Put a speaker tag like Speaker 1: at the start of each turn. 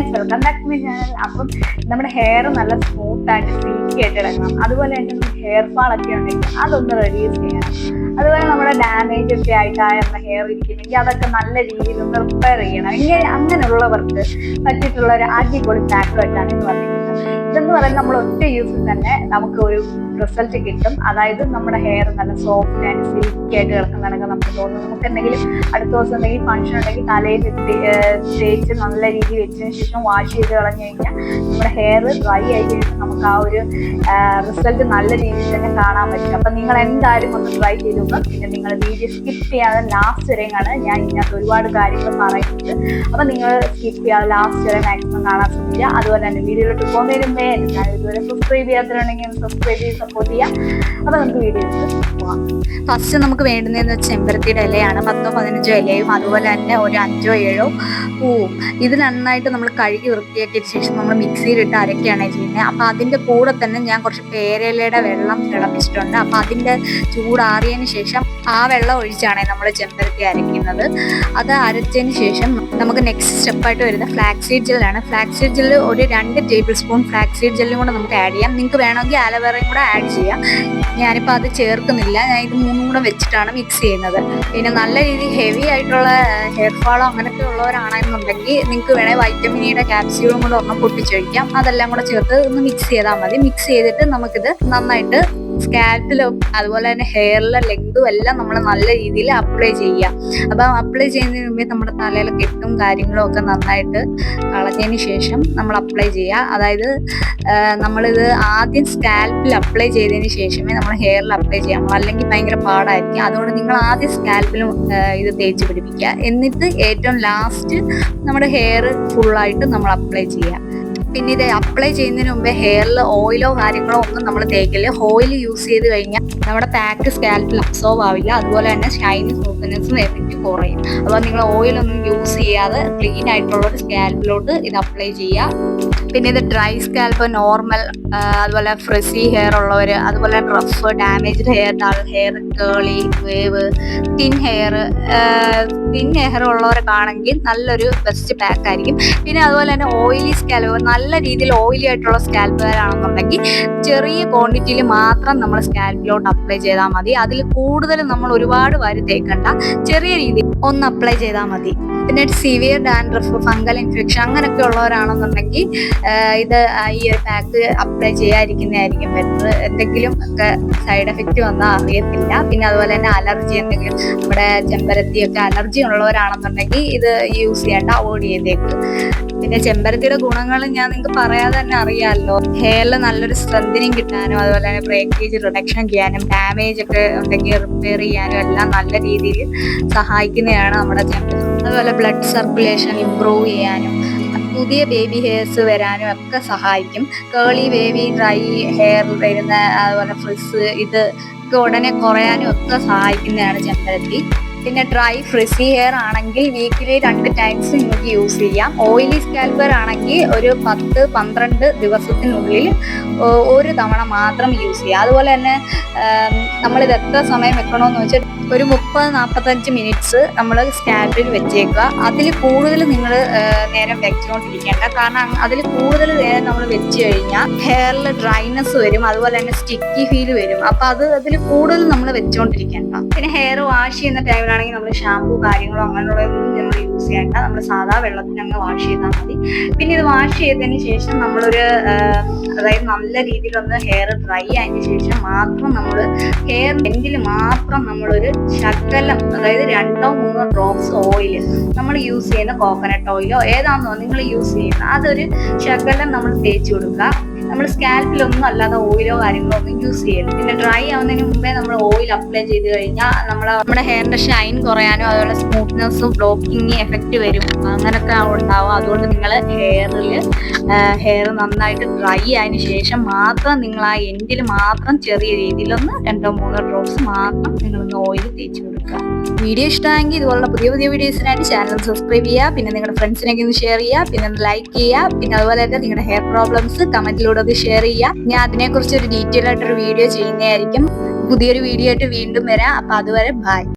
Speaker 1: Friends, welcome back to my channel. അപ്പം നമ്മുടെ hair നല്ല സ്മൂത്ത് ആയിട്ട് സിൽക്കി ആയിട്ട് ഇടക്കണം. അതുപോലെ തന്നെ നമുക്ക് ഹെയർ ഫാൾ ഒക്കെ ഉണ്ടെങ്കിൽ അതൊന്ന് റിലീസ് ചെയ്യണം. അതുപോലെ നമ്മുടെ ഡാമേജ് ഒക്കെ ആയിട്ടായിരുന്ന ഹെയർ ഇരിക്കുന്നെങ്കിൽ അതൊക്കെ നല്ല രീതിയിൽ ഒന്ന് റിപ്പയർ ചെയ്യണം. ഇങ്ങനെ അങ്ങനെയുള്ളവർക്ക് പറ്റിയിട്ടുള്ള ഒരു അടിപൊളി പാക്കുമായിട്ടാണ് ഇന്ന് വന്നിരിക്കുന്നത്. ഇതെന്ന് പറയുന്നത് നമ്മൾ ഒറ്റ യൂസിൽ തന്നെ നമുക്ക് ഒരു റിസൾട്ട് കിട്ടും. അതായത് നമ്മുടെ ഹെയർ നല്ല സോഫ്റ്റ് ആൻഡ് സിൽക്കി ആയിട്ട് കിടക്കുന്നതൊക്കെ നമുക്ക് തോന്നും. നമുക്ക് എന്തെങ്കിലും അടുത്ത ദിവസം എന്തെങ്കിലും ഫംഗ്ഷൻ ഉണ്ടെങ്കിൽ തലയിൽ തേച്ച് നല്ല രീതിയിൽ വെച്ചതിന് ശേഷം വാഷ് ചെയ്ത് കളഞ്ഞു കഴിഞ്ഞാൽ നമ്മുടെ ഹെയർ ഡ്രൈ ആയി കഴിഞ്ഞാൽ നമുക്ക് ആ ഒരു റിസൾട്ട് നല്ല രീതിയിൽ തന്നെ കാണാൻ പറ്റും. അപ്പം നിങ്ങൾ എന്തായാലും ഒന്ന് ട്രൈ ചെയ്ത് നോക്കുക. പിന്നെ നിങ്ങൾ വീഡിയോ സ്കിപ്പ് ചെയ്യാതെ ലാസ്റ്റ് വരെയും കാണുക. ഞാൻ ഇതിനകത്ത് ഒരുപാട് കാര്യങ്ങൾ പറയുന്നുണ്ട്. അപ്പം നിങ്ങൾ സ്കിപ്പ് ചെയ്യാതെ ലാസ്റ്റ് വരെ മാക്സിമം കാണാൻ ശ്രമിക്കുക. അതുപോലെ തന്നെ വീഡിയോയിലോട്ട് പോകുന്നതിന് മുമ്പേ എൻ്റെ ചാനൽ ഇതുവരെ സബ്സ്ക്രൈബ് ചെയ്യാത്തവരുണ്ടെങ്കിൽ സബ്സ്ക്രൈബ് ചെയ്ത് സപ്പോർട്ട് ചെയ്യാം. അപ്പോൾ നമുക്ക് വീഡിയോയിലേക്ക് പോകാം. ഫസ്റ്റ് നമുക്ക് വേണ്ടുന്നതെന്ന് വെച്ചാൽ ചെമ്പരത്തിയുടെ ഇലയാണ്. 10-15 ഇലയും അതുപോലെ തന്നെ ഒരു 5-7 പൂവും. ഇത് നന്നായിട്ട് നമ്മൾ കഴുകി വൃത്തിയാക്കിയ ശേഷം നമ്മൾ മിക്സിയിലിട്ട് അരക്കുകയാണ് ചെയ്യുന്നത്. അപ്പോൾ അതിൻ്റെ കൂടെ തന്നെ ഞാൻ കുറച്ച് പേരയിലയുടെ വെള്ളം തിളപ്പിച്ചിട്ടുണ്ട്. അപ്പോൾ അതിൻ്റെ ചൂടാറിയതിന് ശേഷം ആ വെള്ളം ഒഴിച്ചാണ് നമ്മൾ ചെമ്പരത്തി അരയ്ക്കുന്നത്. അത് അരച്ചതിന് ശേഷം നമുക്ക് നെക്സ്റ്റ് സ്റ്റെപ്പായിട്ട് വരുന്ന ഫ്ലാക്സീഡ് ജെല്ലാണ്. ഫ്ലാക്സീഡ് ജെല്ല് ഒരു 2 ടേബിൾ സ്പൂൺ ഫ്ലാക്സീഡ് ജെല്ലും കൂടെ നമുക്ക് ആഡ് ചെയ്യാം. നിങ്ങൾക്ക് വേണമെങ്കിൽ ആലോവേറയും കൂടെ ആഡ് ചെയ്യാം. ഞാനിപ്പോൾ അത് ചേർക്കുന്നില്ല. ഞാൻ ഇത് 3 കൂടെ വെച്ചിട്ടാണ് മിക്സ് ചെയ്യുന്നത്. പിന്നെ നല്ല രീതിയിൽ ഹെവി ആയിട്ടുള്ള ഹെയർ ഫാളോ അങ്ങനെയൊക്കെ ഉള്ളവരാണെന്നുണ്ടെങ്കിൽ നിങ്ങൾക്ക് വേണമെങ്കിൽ വൈറ്റമിൻ ഇയുടെ ക്യാപ്സ്യൂളും കൂടെ ഒരെണ്ണം പൊട്ടിച്ചൊഴിക്കാം. അതെല്ലാം കൂടെ ചേർത്ത് ഒന്ന് മിക്സ് ചെയ്താൽ മതി. മിക്സ് ചെയ്തിട്ട് നമുക്കിത് നന്നായിട്ട് സ്കാൽപ്പിലും അതുപോലെ തന്നെ ഹെയറിലെ ലെങ്തും എല്ലാം നമ്മൾ നല്ല രീതിയിൽ അപ്ലൈ ചെയ്യാം. അപ്പം അപ്ലൈ ചെയ്യുന്നതിന് മുമ്പേ നമ്മുടെ തലയിലെ കെട്ടും കാര്യങ്ങളും ഒക്കെ നന്നായിട്ട് കളഞ്ഞതിന് ശേഷം നമ്മൾ അപ്ലൈ ചെയ്യുക. അതായത് നമ്മളിത് ആദ്യം സ്കാൽപ്പിൽ അപ്ലൈ ചെയ്തതിന് ശേഷമേ നമ്മൾ ഹെയറിൽ അപ്ലൈ ചെയ്യാം. അല്ലെങ്കിൽ ഭയങ്കര പാടായിരിക്കും. അതുകൊണ്ട് നിങ്ങൾ ആദ്യം സ്കാൽപ്പിലും ഇത് തേച്ച് പിടിപ്പിക്കുക. എന്നിട്ട് ഏറ്റവും ലാസ്റ്റ് നമ്മുടെ ഹെയർ ഫുള്ളായിട്ട് നമ്മൾ അപ്ലൈ ചെയ്യുക. പിന്നെ ഇത് അപ്ലൈ ചെയ്യുന്നതിന് മുമ്പേ ഹെയറിൽ ഓയിലോ കാര്യങ്ങളോ ഒന്നും നമ്മൾ തേക്കില്ല. ഓയിൽ യൂസ് ചെയ്ത് കഴിഞ്ഞാൽ നമ്മുടെ പാക്ക് സ്കാൽപ്പിൽ അബ്സോർവ് ആവില്ല. അതുപോലെ തന്നെ ഷൈനി സ്മൂത്ത്നെസ്സും എഫക്റ്റ് കുറയും. അപ്പോൾ നിങ്ങൾ ഓയിലൊന്നും യൂസ് ചെയ്യാതെ ക്ലീൻ ആയിട്ടുള്ള ഒരു സ്കാൽപ്പിലോട്ട് ഇത് അപ്ലൈ ചെയ്യുക. പിന്നെ ഇത് ഡ്രൈ സ്കാൽപ്പ്, നോർമൽ, അതുപോലെ ഫ്രിസി ഹെയർ ഉള്ളവർ, അതുപോലെ rough, damaged hair, dull hair, curly, wave, thin hair ഉള്ളവരൊക്കെ ആണെങ്കിൽ നല്ലൊരു ബെസ്റ്റ് പാക്ക് ആയിരിക്കും. പിന്നെ അതുപോലെ തന്നെ ഓയിലി സ്കാൽപ്പ്, നല്ല രീതിയിൽ ഓയിലി ആയിട്ടുള്ള സ്കാൽപ്പുകാരാണെന്നുണ്ടെങ്കിൽ ചെറിയ ക്വാണ്ടിറ്റിയിൽ മാത്രം നമ്മൾ സ്കാൽപ്പിലോട്ട് അപ്ലൈ ചെയ്താൽ മതി. അതിൽ കൂടുതൽ നമ്മൾ ഒരുപാട് വാരി തേക്കണ്ട, ചെറിയ രീതിയിൽ ഒന്ന് അപ്ലൈ ചെയ്താൽ മതി. പിന്നെ സിവിയർ ഡാൻഡ്രഫ്, ഫംഗൽ ഇൻഫെക്ഷൻ അങ്ങനെയൊക്കെ ഉള്ളവരാണെന്നുണ്ടെങ്കിൽ ഇത് ഈ ഒരു പാക്ക് അപ്ലൈ ചെയ്യാതിരിക്കുന്നതായിരിക്കും ബെറ്റർ. എന്തെങ്കിലും ഒക്കെ സൈഡ് എഫക്റ്റ് വന്നാൽ അറിയത്തില്ല. പിന്നെ അതുപോലെ തന്നെ അലർജി, എന്തെങ്കിലും നമ്മുടെ ചെമ്പരത്തിയൊക്കെ അലർജി ഉള്ളവരാണെന്നുണ്ടെങ്കിൽ ഇത് യൂസ് ചെയ്യേണ്ട, അവോയ്ഡ് ചെയ്തേക്ക്. പിന്നെ ചെമ്പരത്തിയുടെ ഗുണങ്ങൾ ഞാൻ നിങ്ങൾക്ക് പറയാതെ തന്നെ അറിയാമല്ലോ. ഹെയറിൽ നല്ലൊരു സ്ട്രെങ്തനിങ് കിട്ടാനും അതുപോലെ തന്നെ ബ്രേക്കേജ് റിഡക്ഷൻ ചെയ്യാനും ഡാമേജ് ഒക്കെ ഉണ്ടെങ്കിൽ റിപ്പയർ ചെയ്യാനും എല്ലാം നല്ല രീതിയിൽ സഹായിക്കുന്നതാണ് നമ്മുടെ ചെമ്പരത്തി. അതുപോലെ ബ്ലഡ് സർക്കുലേഷൻ ഇംപ്രൂവ് ചെയ്യാനും പുതിയ ബേബി ഹെയർസ് വരാനും ഒക്കെ സഹായിക്കും. കേളി, വേവി, ഡ്രൈ ഹെയർ വരുന്ന അതുപോലെ ഫ്രിസ് ഇത് ഉടനെ കുറയാനും ഒക്കെ സഹായിക്കുന്നതാണ് ചെമ്പരത്തി. പിന്നെ ഡ്രൈ ഫ്രിസി ഹെയർ ആണെങ്കിൽ വീക്കിലി 2 ടൈംസ് നിങ്ങൾക്ക് യൂസ് ചെയ്യാം. ഓയിലി സ്കാൽപ്പർ ആണെങ്കിൽ ഒരു 10-12 ദിവസത്തിനുള്ളിൽ ഒരു തവണ മാത്രം യൂസ് ചെയ്യുക. അതുപോലെ തന്നെ നമ്മളിത് എത്ര സമയം വെക്കണമെന്ന് വെച്ചാൽ ഒരു 30-45 മിനിറ്റ്സ് നമ്മൾ സ്കാൽപ്പിൽ വെച്ചേക്കുക. അതിൽ കൂടുതൽ നിങ്ങൾ നേരം വെച്ചുകൊണ്ടിരിക്കേണ്ട. കാരണം അതിൽ കൂടുതൽ നേരം നമ്മൾ വെച്ച് കഴിഞ്ഞാൽ ഹെയറിൽ ഡ്രൈനെസ് വരും, അതുപോലെ തന്നെ സ്റ്റിക്കി ഫീൽ വരും. അപ്പം അതിൽ കൂടുതൽ നമ്മൾ വെച്ചുകൊണ്ടിരിക്കേണ്ട. പിന്നെ ഹെയർ വാഷ് ചെയ്യുന്ന ടൈമിലാണെങ്കിൽ നമ്മൾ ഷാമ്പൂ കാര്യങ്ങളോ അങ്ങനെയുള്ളതൊന്നും നമ്മൾ യൂസ് ചെയ്യേണ്ട. നമ്മൾ സാധാ വെള്ളത്തിൽ അങ്ങ് വാഷ് ചെയ്താൽ മതി. പിന്നെ ഇത് വാഷ് ചെയ്തതിന് ശേഷം നമ്മളൊരു അതായത് നല്ല രീതിയിലൊന്ന് ഹെയർ ഡ്രൈ ആയതിനു ശേഷം മാത്രം നമ്മൾ ഹെയർ എൻഡിൽ മാത്രം നമ്മളൊരു ശകലം, അതായത് 2-3 ഡ്രോപ്സ് ഓയിൽ, നമ്മൾ യൂസ് ചെയ്യുന്ന കോക്കനട്ട് ഓയിലോ ഏതാണെന്നോ നിങ്ങൾ യൂസ് ചെയ്യുന്ന അതൊരു ശകലം നമ്മൾ തേച്ച് കൊടുക്കുക. നമ്മൾ സ്കാൽപ്പിലൊന്നും അല്ലാതെ ഓയിലോ കാര്യങ്ങളോ ഒന്നും യൂസ് ചെയ്യരുത്. പിന്നെ ഡ്രൈ ആവുന്നതിന് മുമ്പേ നമ്മൾ ഓയിൽ അപ്ലൈ ചെയ്ത് കഴിഞ്ഞാൽ നമ്മുടെ ഹെയറിന്റെ ഷൈൻ കുറയാനും അതുപോലെ സ്മൂത്ത്നെസ്സും ബ്ലോക്കിങ് എഫക്റ്റ് വരും, അങ്ങനെയൊക്കെ ഉണ്ടാവും. അതുകൊണ്ട് നിങ്ങൾ ഹെയർ നന്നായിട്ട് ഡ്രൈ ആയതിനു ശേഷം മാത്രം നിങ്ങൾ ആ എൻഡിൽ മാത്രം ചെറിയ രീതിയിലൊന്ന് 2-3 ഡ്രോപ്സ് മാത്രം നിങ്ങളൊന്ന് ഓയിൽ തേച്ച് കൊടുക്കുക. വീഡിയോ ഇഷ്ടമായെങ്കിൽ ഇതുപോലുള്ള പുതിയ വീഡിയോസിനായിട്ട് ചാനൽ സബ്സ്ക്രൈബ് ചെയ്യുക. പിന്നെ നിങ്ങളുടെ ഫ്രണ്ട്സിനൊക്കെ ഒന്ന് ഷെയർ ചെയ്യുക. പിന്നെ ഒന്ന് ലൈക്ക് ചെയ്യുക. പിന്നെ അതുപോലെ തന്നെ നിങ്ങളുടെ ഹെയർ പ്രോബ്ലംസ് കമന്റിലൂടെ അത് ഷെയർ ചെയ്യുക. ഞാൻ അതിനെക്കുറിച്ച് ഒരു ഡീറ്റെയിൽ ആയിട്ടൊരു വീഡിയോ ചെയ്യുന്നതായിരിക്കും. പുതിയൊരു വീഡിയോ ആയിട്ട് വീണ്ടും വരാം. അപ്പം അതുവരെ ബൈ.